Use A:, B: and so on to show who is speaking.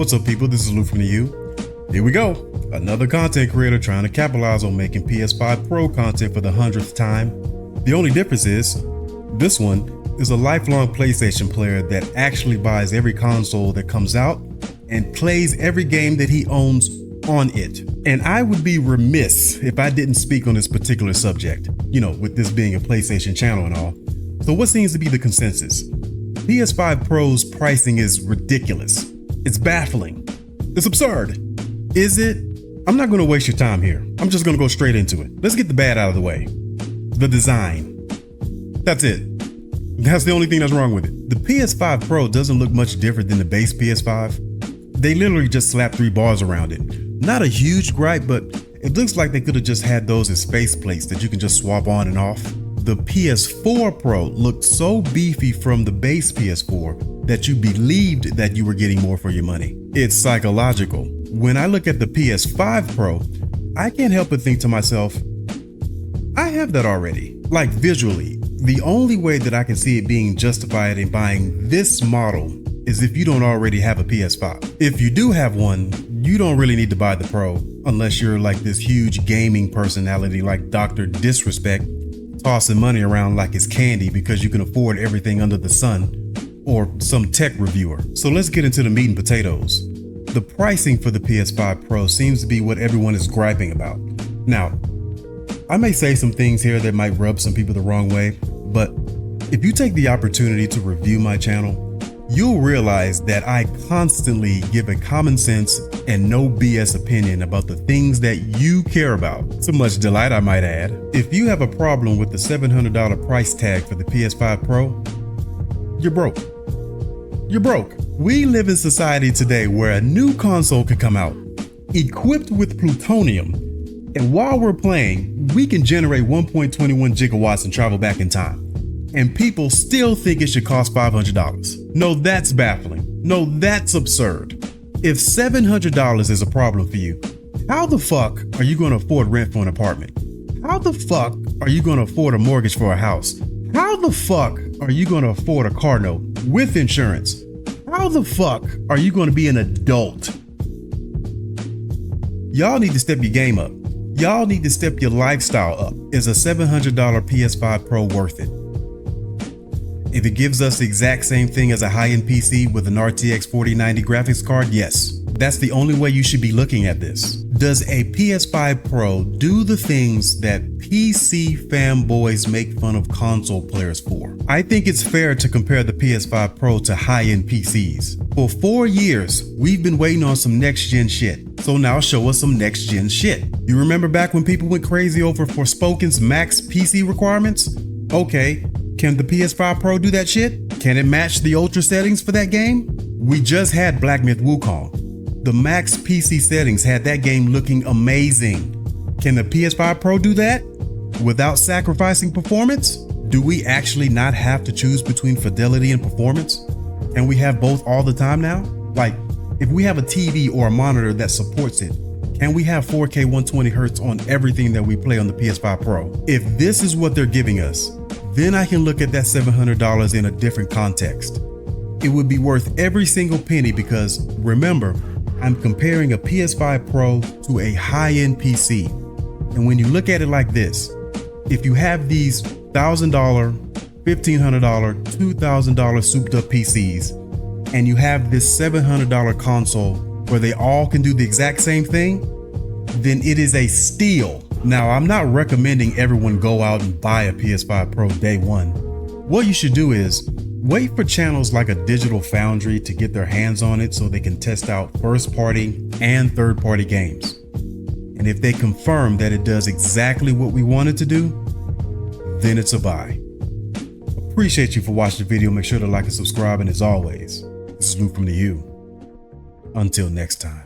A: What's up, people? This is Lou from the U. Here we go. Another content creator trying to capitalize on making PS5 Pro content for the 100th time. The only difference is, this one is a lifelong PlayStation player that actually buys every console that comes out and plays every game that he owns on it. And I would be remiss if I didn't speak on this particular subject, with this being a PlayStation channel and all. So what seems to be the consensus? PS5 Pro's pricing is ridiculous. It's baffling. It's absurd. Is it? I'm not going to waste your time here. I'm just going to go straight into it. Let's get the bad out of the way. The design. That's it. That's the only thing that's wrong with it. The PS5 Pro doesn't look much different than the base PS5. They literally just slapped 3 bars around it. Not a huge gripe, but it looks like they could have just had those as face plates that you can just swap on and off. The PS4 Pro looked so beefy from the base PS4 that you believed that you were getting more for your money. It's psychological. When I look at the PS5 Pro, I can't help but think to myself, I have that already. Like visually, the only way that I can see it being justified in buying this model is if you don't already have a PS5. If you do have one, you don't really need to buy the Pro unless you're like this huge gaming personality like Dr. Disrespect, tossing money around like it's candy because you can afford everything under the sun, or some tech reviewer. So let's get into the meat and potatoes. The pricing for the PS5 Pro seems to be what everyone is griping about. Now, I may say some things here that might rub some people the wrong way, but if you take the opportunity to review my channel, you'll realize that I constantly give a common sense and no BS opinion about the things that you care about. So much delight, I might add. If you have a problem with the $700 price tag for the PS5 Pro, you're broke. You're broke. We live in society today where a new console could come out, equipped with plutonium, and while we're playing, we can generate 1.21 gigawatts and travel back in time. And people still think it should cost $500. No, that's baffling. No, that's absurd. If $700 is a problem for you, how the fuck are you going to afford rent for an apartment? How the fuck are you going to afford a mortgage for a house? How the fuck are you going to afford a car note with insurance? How the fuck are you going to be an adult? Y'all need to step your game up. Y'all need to step your lifestyle up. Is a $700 PS5 Pro worth it? If it gives us the exact same thing as a high-end PC with an RTX 4090 graphics card, yes. That's the only way you should be looking at this. Does a PS5 Pro do the things that PC fanboys make fun of console players for? I think it's fair to compare the PS5 Pro to high-end PCs. For 4 years, we've been waiting on some next-gen shit. So now show us some next-gen shit. You remember back when people went crazy over Forspoken's max PC requirements? Okay. Can the PS5 Pro do that shit? Can it match the ultra settings for that game? We just had Black Myth Wukong. The max PC settings had that game looking amazing. Can the PS5 Pro do that without sacrificing performance? Do we actually not have to choose between fidelity and performance? Can we have both all the time now? Like, if we have a TV or a monitor that supports it, can we have 4K 120 Hz on everything that we play on the PS5 Pro? If this is what they're giving us, then I can look at that $700 in a different context. It would be worth every single penny because, remember, I'm comparing a PS5 Pro to a high-end PC. And when you look at it like this, if you have these $1,000, $1,500, $2,000 souped up PCs, and you have this $700 console where they all can do the exact same thing, then it is a steal. Now, I'm not recommending everyone go out and buy a PS5 Pro day one. What you should do is wait for channels like a Digital Foundry to get their hands on it so they can test out first-party and third-party games. And if they confirm that it does exactly what we want it to do, then it's a buy. Appreciate you for watching the video. Make sure to like and subscribe. And as always, this is Lou from the U. Until next time.